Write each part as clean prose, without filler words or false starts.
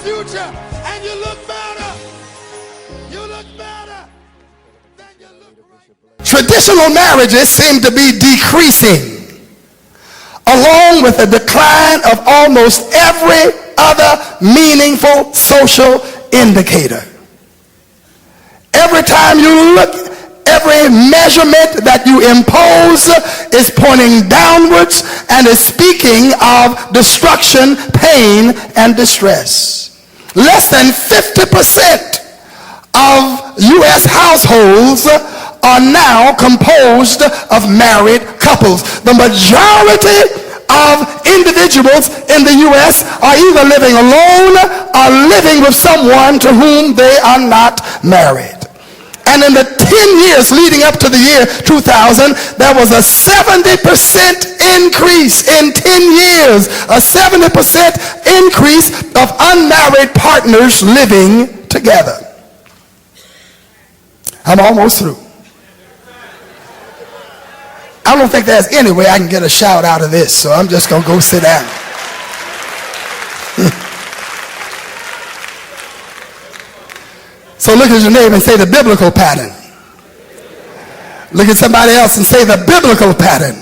future and you look better. You look better than you look right. Traditional marriages seem to be decreasing, along with the decline of almost every other meaningful social indicator. Every time you look, every measurement that you impose is pointing downwards and is speaking of destruction, pain, and distress. Less than 50% of U.S. households are now composed of married couples. The majority of individuals in the U.S. are either living alone or living with someone to whom they are not married. And in the 10 years leading up to the year 2000, there was a 70% increase in 10 years, a 70% increase of unmarried partners living together. I'm almost through. I don't think there's any way I can get a shout out of this, so I'm just going to go sit down. So look at your neighbor and say the biblical pattern. Look at somebody else and say the biblical pattern.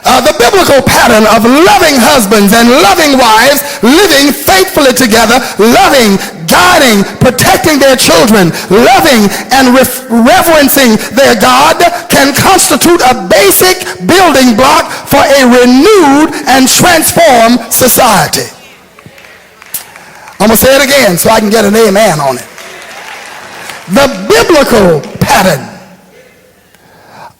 The biblical pattern of loving husbands and loving wives, living faithfully together, loving, guiding, protecting their children, loving and reverencing their God can constitute a basic building block for a renewed and transformed society. I'm going to say it again so I can get an amen on it. The biblical pattern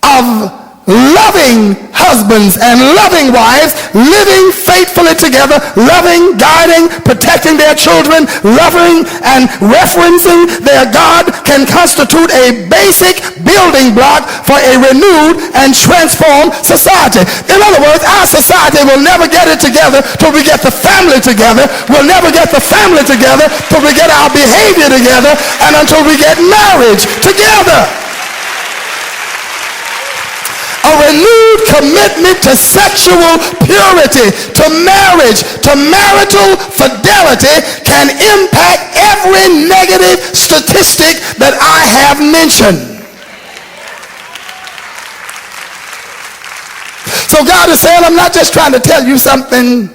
of loving husbands and loving wives, living faithfully together, loving, guiding, protecting their children, loving and referencing their God can constitute a basic building block for a renewed and transformed society. In other words, our society will never get it together till we get the family together. We'll never get the family together till we get our behavior together and until we get marriage together. A renewed commitment to sexual purity, to marriage, to marital fidelity can impact every negative statistic that I have mentioned. So God is saying, I'm not just trying to tell you something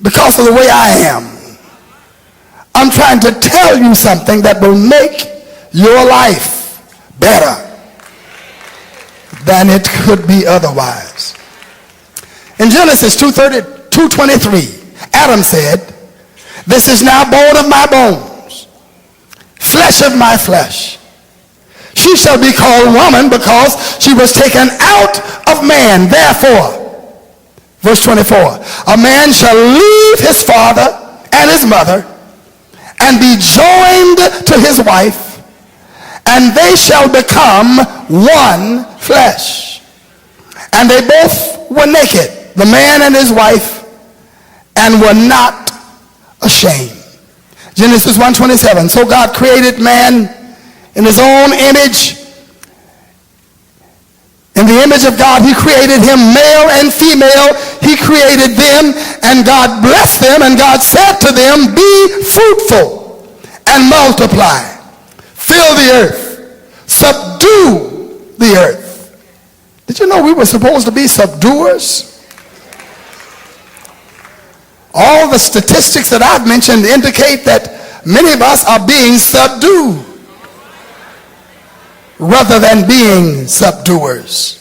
because of the way I am. I'm trying to tell you something that will make your life better than it could be otherwise. In Genesis 2:23, Adam said, "This is now bone of my bones, flesh of my flesh. She shall be called woman because she was taken out of man. Therefore," verse 24, "a man shall leave his father and his mother and be joined to his wife, and they shall become one flesh. And they both were naked, the man and his wife, and were not ashamed." Genesis 1:27, "So God created man in his own image. In the image of God he created him, male and female he created them, and God blessed them, and God said to them, be fruitful and multiply, fill the earth, subdue the earth." Did you know we were supposed to be subduers? All the statistics that I've mentioned indicate that many of us are being subdued rather than being subduers.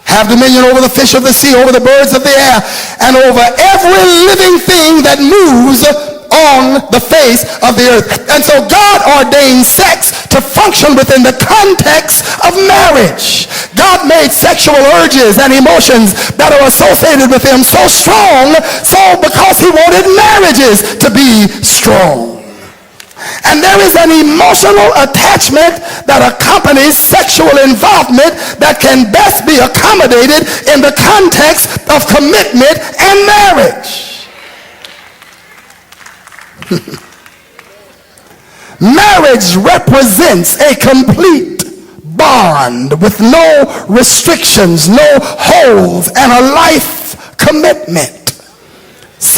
"Have dominion over the fish of the sea, over the birds of the air, and over every living thing that moves on the face of the earth." And so God ordained sex to function within the context of marriage. God made sexual urges and emotions that are associated with him so strong, so because he wanted marriages to be strong. And there is an emotional attachment that accompanies sexual involvement that can best be accommodated in the context of commitment and marriage. Marriage represents a complete bond with no restrictions, no holds, and a life commitment.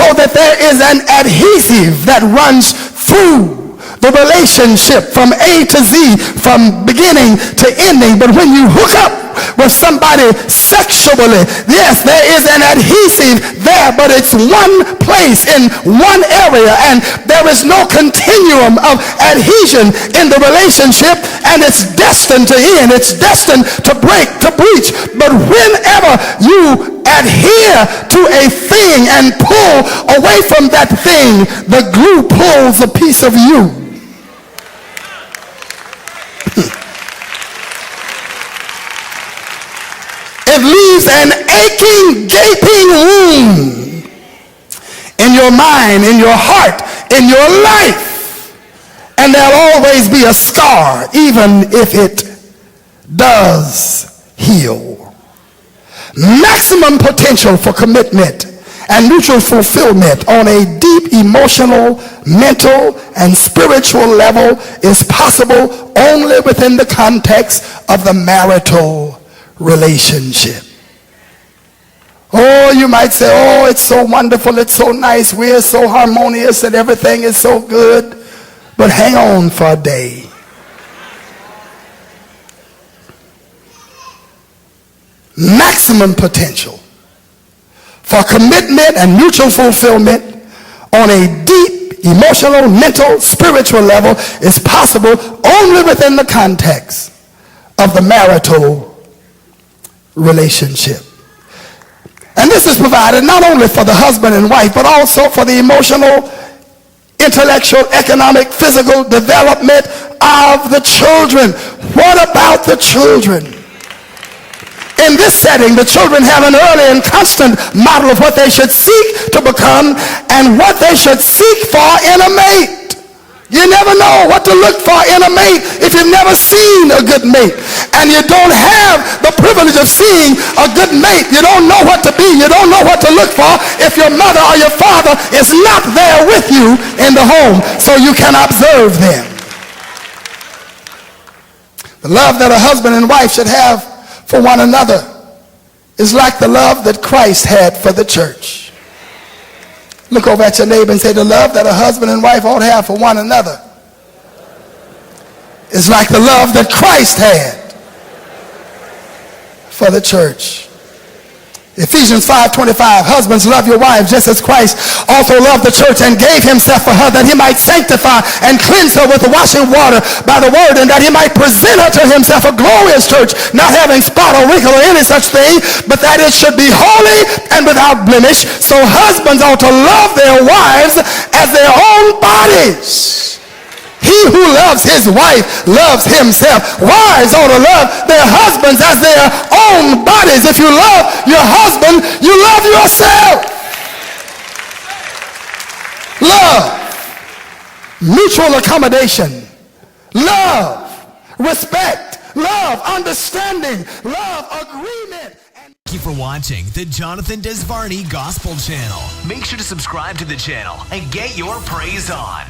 so that there is an adhesive that runs through the relationship from A to Z, from beginning to ending. But when you hook up with somebody sexually, yes, there is an adhesive there, but it's one place in one area, and there is no continuum of adhesion in the relationship, and it's destined to end. It's destined to break, to breach. But whenever you adhere to a thing and pull away from that thing, the glue pulls a piece of you. It leaves an aching, gaping wound in your mind, in your heart, in your life. And there'll always be a scar, even if it does heal. Maximum potential for commitment and mutual fulfillment on a deep emotional, mental, and spiritual level is possible only within the context of the marital relationship. Oh, you might say, oh, it's so wonderful, it's so nice, we're so harmonious and everything is so good. But hang on for a day. Maximum potential for commitment and mutual fulfillment on a deep emotional, mental, spiritual level is possible only within the context of the marital relationship. And this is provided not only for the husband and wife, but also for the emotional, intellectual, economic, physical development of the children. What about the children? In this setting, the children have an early and constant model of what they should seek to become and what they should seek for in a mate. You never know what to look for in a mate if you've never seen a good mate. And you don't have the privilege of seeing a good mate. You don't know what to be. You don't know what to look for if your mother or your father is not there with you in the home so you can observe them. The love that a husband and wife should have for one another is like the love that Christ had for the church. Look over at your neighbor and say, the love that a husband and wife ought to have for one another is like the love that Christ had for the church. Ephesians 5:25, husbands, love your wives just as Christ also loved the church and gave himself for her, that he might sanctify and cleanse her with the washing water by the word, and that he might present her to himself a glorious church, not having spot or wrinkle or any such thing, but that it should be holy and without blemish. So husbands ought to love their wives as their own bodies. He who loves his wife loves himself. Wives ought to love their husbands as their own bodies. If you love your husband, you love yourself. Love, mutual accommodation, love, respect, love, understanding, love, agreement. Thank you for watching the Jonathan Desvarney Gospel Channel. Make sure to subscribe to the channel and get your praise on.